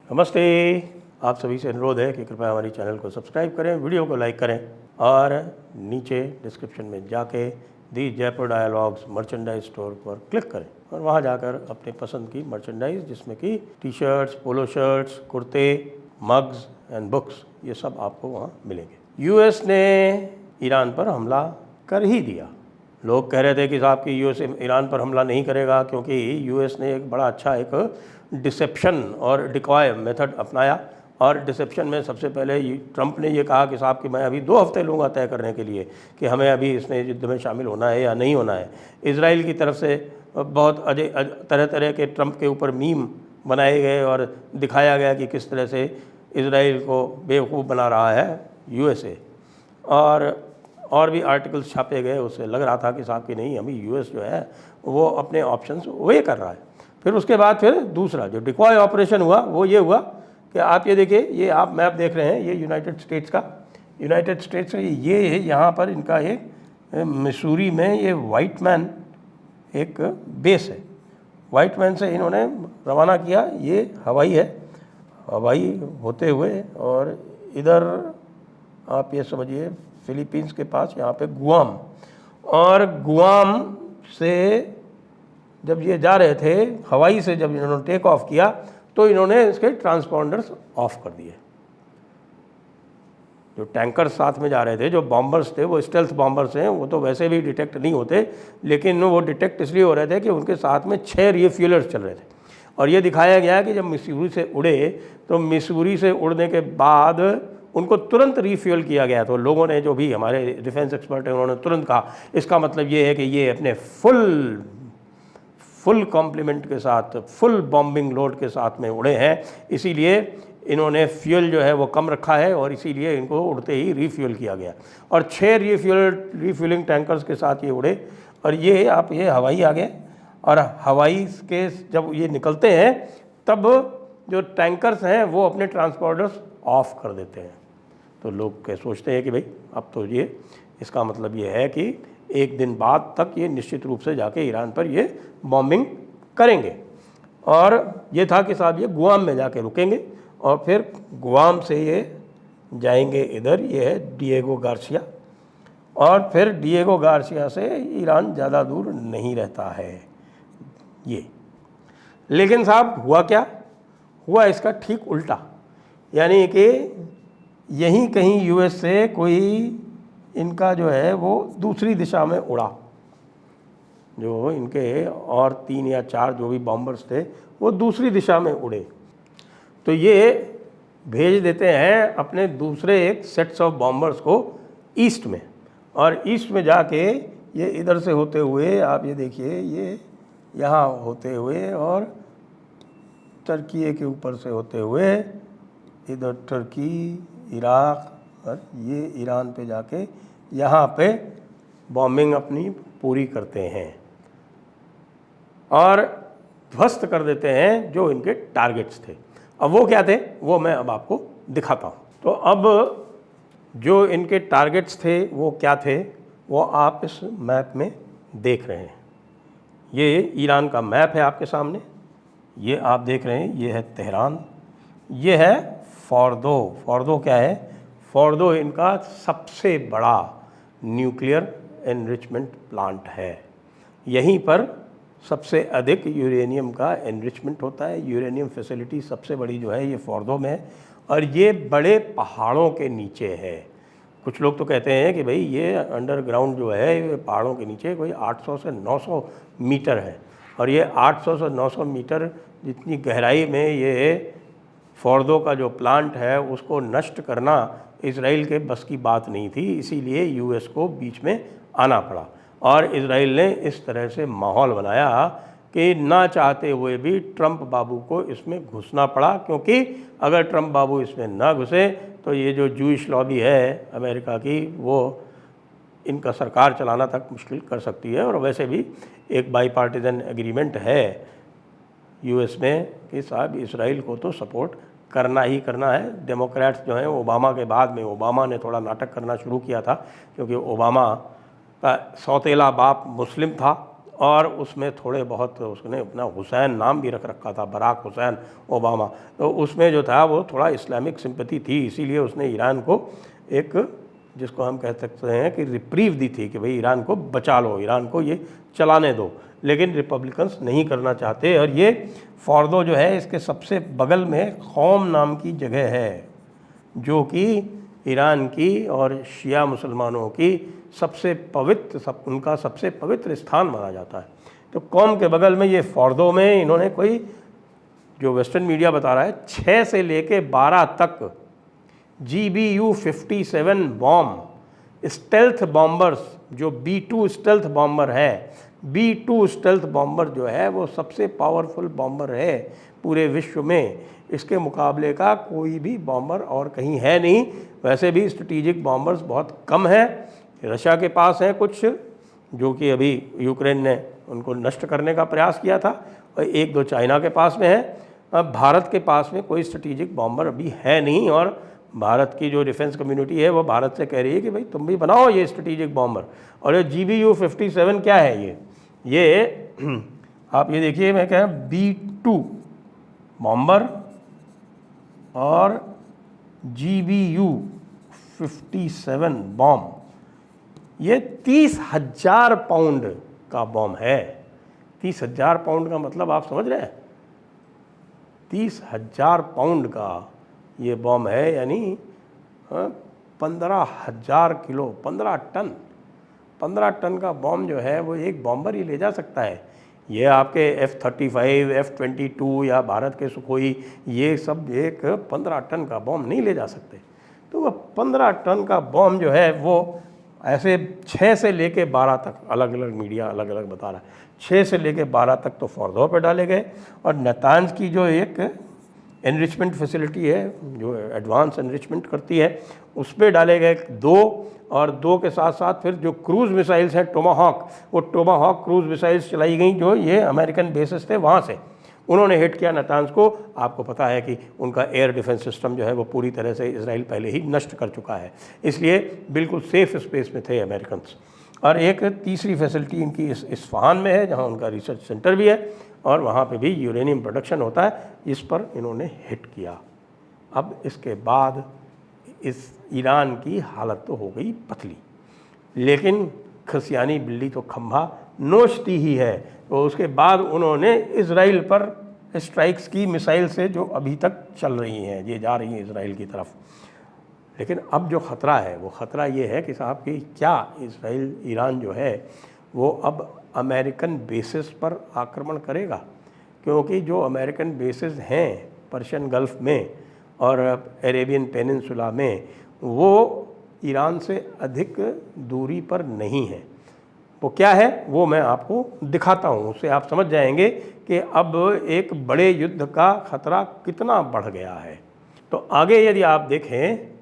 नमस्ते। आप सभी से अनुरोध है कि कृपया हमारी चैनल को सब्सक्राइब करें, वीडियो को लाइक करें और नीचे डिस्क्रिप्शन में जाके दी जयपुर डायलॉग्स मर्चेंडाइज स्टोर पर क्लिक करें और वहां जाकर अपने पसंद की मर्चेंडाइज जिसमें कि टी शर्ट्स, पोलो शर्ट्स, कुर्ते, मग्स एंड बुक्स, ये सब आपको वहां मिलेंगे। यूएस ने ईरान पर हमला कर ही दिया। लोग कह रहे थे कि साहब कि यूएस ईरान पर हमला नहीं करेगा क्योंकि यूएस ने एक बड़ा अच्छा एक डिसेप्शन और डिकॉय मेथड अपनाया। और डिसेप्शन में सबसे पहले ट्रंप ने ये कहा कि साहब कि मैं अभी 2 हफ्ते लूँगा तय करने के लिए कि हमें अभी इसमें युद्ध में शामिल होना है या नहीं होना है। इजराइल की तरफ से बहुत तरह तरह के ट्रंप के ऊपर मीम बनाए गए और दिखाया गया कि किस तरह से इजराइल को बेवकूफ़ बना रहा है यूएसए, और भी आर्टिकल्स छापे गए। उससे लग रहा था कि साहब कि नहीं, अभी यूएस जो है वो अपने ऑप्शंस वे कर रहा है। फिर उसके बाद फिर दूसरा जो डिकॉय ऑपरेशन हुआ वो ये हुआ कि आप ये देखिए, ये आप मैप देख रहे हैं, ये यूनाइटेड स्टेट्स का ये यहाँ पर इनका एक मिसूरी में ये वाइट मैन एक बेस है। वाइट मैन से इन्होंने रवाना किया, ये हवाई है, हवाई होते हुए और इधर आप ये समझिए फिलीपींस के पास यहाँ पे गुआम, और गुआम से जब ये जा रहे थे हवाई से, जब इन्होंने टेक ऑफ किया तो इन्होंने इसके ट्रांसपॉन्डर्स ऑफ कर दिए। जो टैंकर साथ में जा रहे थे, जो बॉम्बर्स थे, वो स्टेल्थ बॉम्बर्स हैं, वो तो वैसे भी डिटेक्ट नहीं होते, लेकिन वो डिटेक्ट इसलिए हो रहे थे कि उनके साथ में 6 रिफ्यूलर्स चल रहे थे। और ये दिखाया गया कि जब मिसूरी से उड़े तो मिसूरी से उड़ने के बाद उनको तुरंत रिफ्यूल किया गया। तो लोगों ने, जो भी हमारे डिफेंस एक्सपर्ट हैं, उन्होंने तुरंत कहा इसका मतलब ये है कि ये अपने फुल कॉम्प्लीमेंट के साथ, फुल बॉम्बिंग लोड के साथ में उड़े हैं, इसीलिए इन्होंने फ्यूल जो है वो कम रखा है और इसीलिए इनको उड़ते ही रिफ्यूल किया गया। और 6 रिफ्यूलिंग टैंकर्स के साथ ये उड़े। और ये आप ये हवाई आ गए, और हवाई के जब ये निकलते हैं तब जो टैंकर्स हैं वो अपने ट्रांसपोर्टर्स ऑफ कर देते हैं। तो लोग क्या सोचते हैं कि भाई अब तो ये, इसका मतलब ये है कि एक दिन बाद तक ये निश्चित रूप से जाके ईरान पर ये बॉम्बिंग करेंगे। और ये था कि साहब ये गुआम में जाके रुकेंगे और फिर गुआम से ये जाएंगे इधर, ये है डिएगो गार्सिया, और फिर डिएगो गार्सिया से ईरान ज़्यादा दूर नहीं रहता है ये। लेकिन साहब हुआ क्या? हुआ इसका ठीक उल्टा, यानी कि यहीं कहीं यूएस से कोई इनका जो है वो दूसरी दिशा में उड़ा। जो इनके और 3 या 4 जो भी बॉम्बर्स थे वो दूसरी दिशा में उड़े। तो ये भेज देते हैं अपने दूसरे एक सेट्स ऑफ बॉम्बर्स को ईस्ट में, और ईस्ट में जाके ये इधर से होते हुए, आप ये देखिए, ये यहाँ होते हुए और टर्की के ऊपर से होते हुए इधर टर्की, इराक, और ये ईरान पे जाके यहाँ पे बॉम्बिंग अपनी पूरी करते हैं और ध्वस्त कर देते हैं जो इनके टारगेट्स थे। अब वो क्या थे वो मैं अब आपको दिखाता हूँ। तो अब जो इनके टारगेट्स थे वो क्या थे वो आप इस मैप में देख रहे हैं। ये ईरान का मैप है आपके सामने, ये आप देख रहे हैं, ये है तेहरान, ये है फोर्दो। फोर्दो क्या है? फोर्दो इनका सबसे बड़ा न्यूक्लियर एनरिचमेंट प्लांट है। यहीं पर सबसे अधिक यूरेनियम का एनरिचमेंट होता है। यूरेनियम फैसिलिटी सबसे बड़ी जो है ये फोर्दो में है, और ये बड़े पहाड़ों के नीचे है। कुछ लोग तो कहते हैं कि भाई ये अंडरग्राउंड जो है ये पहाड़ों के नीचे कोई 800 से 900 मीटर है, और ये 800 से 900 मीटर जितनी गहराई में ये फोर्दो का जो प्लांट है उसको नष्ट करना इजराइल के बस की बात नहीं थी। इसीलिए यूएस को बीच में आना पड़ा, और इजराइल ने इस तरह से माहौल बनाया कि ना चाहते हुए भी ट्रंप बाबू को इसमें घुसना पड़ा, क्योंकि अगर ट्रंप बाबू इसमें ना घुसे तो ये जो जूइश लॉबी है अमेरिका की, वो इनका सरकार चलाना तक मुश्किल कर सकती है। और वैसे भी एक बाईपार्टीजन एग्रीमेंट है यूएस में कि साहब इसराइल को तो सपोर्ट करना ही करना है। डेमोक्रेट्स जो हैं, ओबामा के बाद में, ओबामा ने थोड़ा नाटक करना शुरू किया था क्योंकि ओबामा का सौतेला बाप मुस्लिम था और उसमें थोड़े बहुत उसने अपना हुसैन नाम भी रख रखा था, बराक हुसैन ओबामा, तो उसमें जो था वो थोड़ा इस्लामिक सिंपैथी थी, इसीलिए उसने ईरान को एक, जिसको हम कह सकते हैं कि रिप्रीव दी थी कि भाई ईरान को बचा लो, ईरान को ये चलाने दो। लेकिन रिपब्लिकन्स नहीं करना चाहते। और ये फोर्दो जो है इसके सबसे बगल में क़ौम नाम की जगह है, जो कि ईरान की और शिया मुसलमानों की सबसे पवित्र, उनका सबसे पवित्र स्थान माना जाता है। तो कौम के बगल में ये फोर्दो में इन्होंने कोई, जो वेस्टर्न मीडिया बता रहा है, 6 से लेके 12 तक GBU-57 बॉम्ब, स्टेल्थ बॉम्बर्स, जो B-2 स्टेल्थ बॉम्बर है, B-2 स्टेल्थ बॉम्बर जो है वो सबसे पावरफुल बॉम्बर है पूरे विश्व में। इसके मुकाबले का कोई भी बॉम्बर और कहीं है नहीं। वैसे भी स्ट्रेटेजिक बॉम्बर्स बहुत कम हैं, रशिया के पास हैं कुछ, जो कि अभी यूक्रेन ने उनको नष्ट करने का प्रयास किया था, और 1-2 चाइना के पास में है। अब भारत के पास में कोई स्ट्रेटेजिक बॉम्बर अभी है नहीं, और भारत की जो डिफेंस कम्युनिटी है वो भारत से कह रही है कि भाई तुम भी बनाओ ये स्ट्रेटेजिक बॉम्बर। और ये GBU-57 क्या है, ये आप ये देखिए, मैं कह B-2 बॉम्बर और GBU-57 बॉम्ब, ये 30,000 पाउंड का बॉम्ब है। 30,000 पाउंड का मतलब आप समझ रहे हैं, 30,000 पाउंड का ये बॉम्ब है, यानी 15,000 किलो, 15 टन, 15 टन का बॉम्ब जो है वो एक बॉम्बर ही ले जा सकता है। ये आपके F-35, F-22 या भारत के सुखोई, ये सब एक 15 टन का बॉम्ब नहीं ले जा सकते। तो वह 15 टन का बॉम्ब जो है वो ऐसे 6 से लेके 12 तक, अलग अलग मीडिया अलग अलग बता रहा है, 6 से लेके 12 तक तो फोर्दो पे डाले गए। और नातांज की जो एक एनरिचमेंट फैसिलिटी है, जो एडवांस एनरिचमेंट करती है, उस पर डाले गए 2, और 2 के साथ साथ फिर जो क्रूज़ मिसाइल्स हैं टोमाहॉक, वो टोमाहॉक क्रूज़ मिसाइल्स चलाई गई, जो ये अमेरिकन बेसिस थे वहाँ से उन्होंने हिट किया नातांज को। आपको पता है कि उनका एयर डिफेंस सिस्टम जो है वो पूरी तरह से इजराइल पहले ही नष्ट कर चुका है, इसलिए बिल्कुल सेफ स्पेस में थे अमेरिकन्स। और एक तीसरी फैसिलिटी इनकी इस्फहान में है, जहाँ उनका रिसर्च सेंटर भी है, और वहाँ पे भी यूरेनियम प्रोडक्शन होता है, इस पर इन्होंने हिट किया। अब इसके बाद इस ईरान की हालत तो हो गई पतली, लेकिन खसियानी बिल्ली तो खंभा नोचती ही है। तो उसके बाद उन्होंने इजराइल पर स्ट्राइक्स की, मिसाइल से, जो अभी तक चल रही हैं, ये जा रही हैं इजराइल की तरफ। लेकिन अब जो ख़तरा है वो ख़तरा ये है कि साहब कि क्या इजराइल, ईरान जो है वो अब अमेरिकन बेसिस पर आक्रमण करेगा, क्योंकि जो अमेरिकन बेसिस हैं पर्शियन गल्फ़ में और अरेबियन पेनिनसुला में, वो ईरान से अधिक दूरी पर नहीं है। वो क्या है वो मैं आपको दिखाता हूँ, उससे आप समझ जाएंगे कि अब एक बड़े युद्ध का ख़तरा कितना बढ़ गया है। तो आगे यदि आप देखें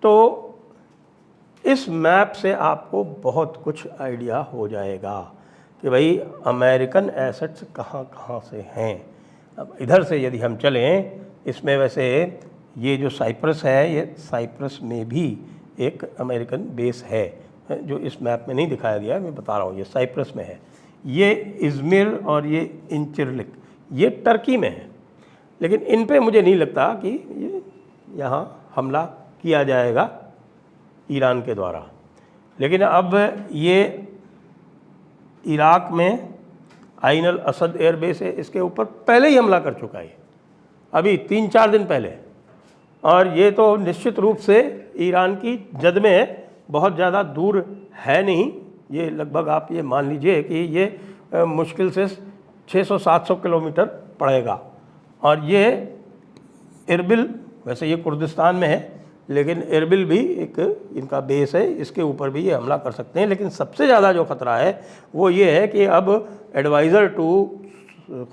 तो इस मैप से आपको बहुत कुछ आइडिया हो जाएगा कि भाई अमेरिकन एसेट्स कहाँ कहाँ से हैं। अब इधर से यदि हम चलें, इसमें वैसे ये जो साइप्रस है, ये साइप्रस में भी एक अमेरिकन बेस है, जो इस मैप में नहीं दिखाया गया, मैं बता रहा हूँ, ये साइप्रस में है। ये इज़मिर और ये इंचिरलिक, ये टर्की में है। लेकिन इन पे मुझे नहीं लगता कि ये यहाँ हमला किया जाएगा ईरान के द्वारा। लेकिन अब ये इराक में आइन अल असद एयरबेस है, इसके ऊपर पहले ही हमला कर चुका है, अभी 3-4 दिन पहले। और ये तो निश्चित रूप से ईरान की जद में है, बहुत ज़्यादा दूर है नहीं। ये लगभग आप ये मान लीजिए कि ये मुश्किल से 600-700 किलोमीटर पड़ेगा। और ये इरबिल, वैसे ये कुर्दिस्तान में है, लेकिन इरबिल भी एक इनका बेस है, इसके ऊपर भी ये हमला कर सकते हैं। लेकिन सबसे ज़्यादा जो ख़तरा है वो ये है कि अब एडवाइज़र टू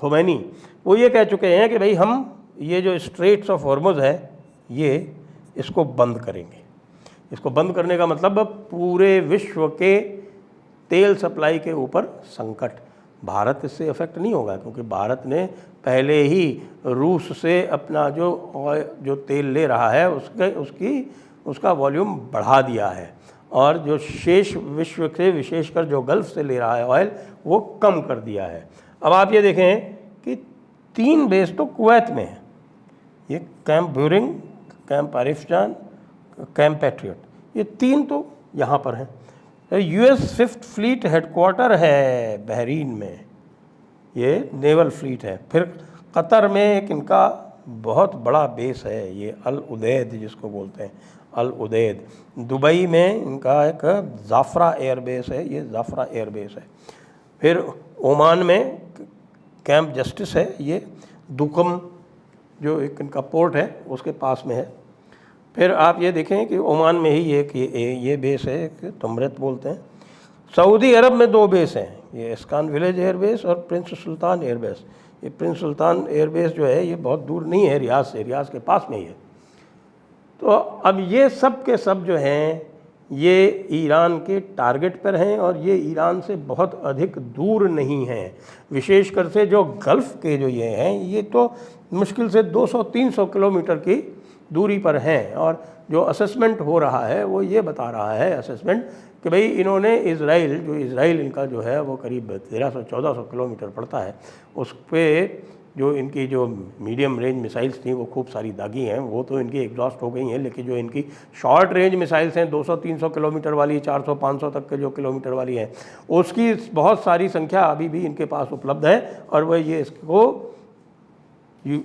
खुमैनी वो ये कह चुके हैं कि भाई हम ये जो स्ट्रेट्स ऑफ हॉर्मुज़ है, ये इसको बंद करेंगे। इसको बंद करने का मतलब पूरे विश्व के तेल सप्लाई के ऊपर संकट। भारत इससे अफेक्ट नहीं होगा, क्योंकि भारत ने पहले ही रूस से अपना जो तेल ले रहा है उसका वॉल्यूम बढ़ा दिया है। और जो शेष विश्व से विशेषकर जो गल्फ़ से ले रहा है ऑयल वो कम कर दिया है। अब आप ये देखें कि 3 बेस तो कुवैत में है, ये कैंप ब्यूरिंग, कैंप आरिफ-जान, कैंप पैट्रियट, ये 3 तो यहाँ पर हैं। US 5th फ्लीट हेडक्वार्टर है बहरीन में, ये नेवल फ्लीट है। फिर कतर में एक इनका बहुत बड़ा बेस है, ये अल उदैद जिसको बोलते हैं, अल उदैद। दुबई में इनका एक जाफरा एयरबेस है, ये जाफरा एयरबेस है। फिर ओमान में कैंप जस्टिस है, ये दुकम जो एक इनका पोर्ट है उसके पास में है। फिर आप ये देखें कि ओमान में ही एक ये बेस है, एक तमरत बोलते हैं। सऊदी अरब में 2 बेस हैं, ये इस्कान विलेज एयरबेस और प्रिंस सुल्तान एयरबेस। ये प्रिंस सुल्तान एयरबेस जो है ये बहुत दूर नहीं है रियाज से, रियाज के पास में ही है। तो अब ये सब के सब जो हैं ये ईरान के टारगेट पर हैं और ये ईरान से बहुत अधिक दूर नहीं हैं। विशेषकर से जो गल्फ़ के जो ये हैं ये तो मुश्किल से 200-300 किलोमीटर की दूरी पर हैं। और जो असेसमेंट हो रहा है वो ये बता रहा है असेसमेंट कि भाई इन्होंने इज़राइल इनका जो है वो करीब 1300-1400 किलोमीटर पड़ता है, उस पर जो इनकी जो मीडियम रेंज मिसाइल्स थी वो खूब सारी दागी हैं, वो तो इनकी एग्जॉस्ट हो गई हैं। लेकिन जो इनकी शॉर्ट रेंज मिसाइल्स हैं 200-300 किलोमीटर वाली, 400-500 तक के जो किलोमीटर वाली हैं, उसकी बहुत सारी संख्या अभी भी इनके पास उपलब्ध है। और वह ये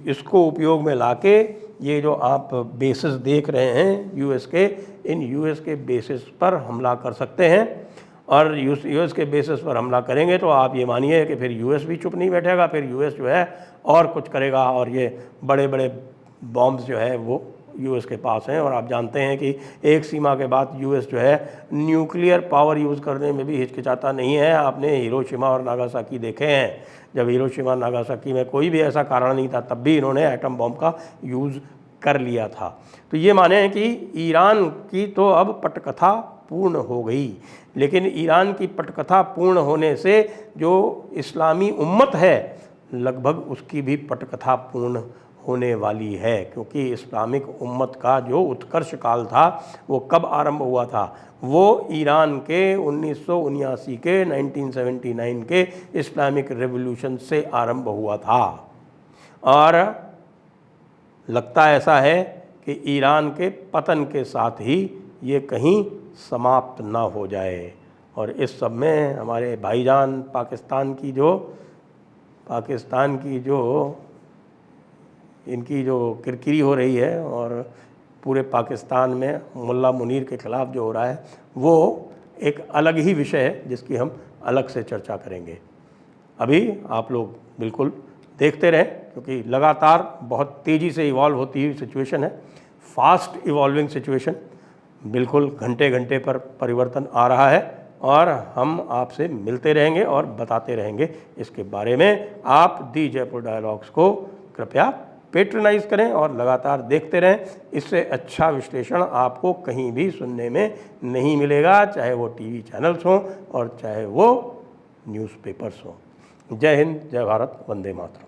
इसको उपयोग में लाके ये जो आप बेसिस देख रहे हैं यूएस के, इन यूएस के बेसिस पर हमला कर सकते हैं। और यूएस के बेसिस पर हमला करेंगे तो आप ये मानिए कि फिर यूएस भी चुप नहीं बैठेगा, फिर यूएस जो है और कुछ करेगा। और ये बड़े बड़े बॉम्ब्स जो है वो यूएस के पास हैं। और आप जानते हैं कि एक सीमा के बाद यूएस जो है न्यूक्लियर पावर यूज़ करने में भी हिचकिचाता नहीं है। आपने हिरोशिमा और नागासाकी देखे हैं, जब हिरोशिमा नागासाकी में कोई भी ऐसा कारण नहीं था तब भी इन्होंने एटम बॉम्ब का यूज़ कर लिया था। तो ये माने हैं कि ईरान की तो अब पटकथा पूर्ण हो गई, लेकिन ईरान की पटकथा पूर्ण होने से जो इस्लामी उम्मत है लगभग उसकी भी पटकथा पूर्ण होने वाली है। क्योंकि इस्लामिक उम्मत का जो उत्कर्ष काल था वो कब आरंभ हुआ था? वो ईरान के 1979 के 1979 के इस्लामिक रेवोल्यूशन से आरंभ हुआ था। और लगता ऐसा है कि ईरान के पतन के साथ ही ये कहीं समाप्त ना हो जाए। और इस सब में हमारे भाईजान पाकिस्तान की जो इनकी जो किरकिरी हो रही है और पूरे पाकिस्तान में मुल्ला मुनीर के ख़िलाफ़ जो हो रहा है वो एक अलग ही विषय है जिसकी हम अलग से चर्चा करेंगे। अभी आप लोग बिल्कुल देखते रहें, क्योंकि लगातार बहुत तेज़ी से इवॉल्व होती हुई सिचुएशन है, फास्ट इवॉल्विंग सिचुएशन, बिल्कुल घंटे घंटे पर परिवर्तन आ रहा है। और हम आपसे मिलते रहेंगे और बताते रहेंगे इसके बारे में। आप दी जयपुर डायलॉग्स को कृपया पेट्रोनाइज करें और लगातार देखते रहें। इससे अच्छा विश्लेषण आपको कहीं भी सुनने में नहीं मिलेगा, चाहे वो टीवी चैनल्स हों और चाहे वो न्यूज़पेपर्स हों। जय हिंद, जय भारत, वंदे मातरम।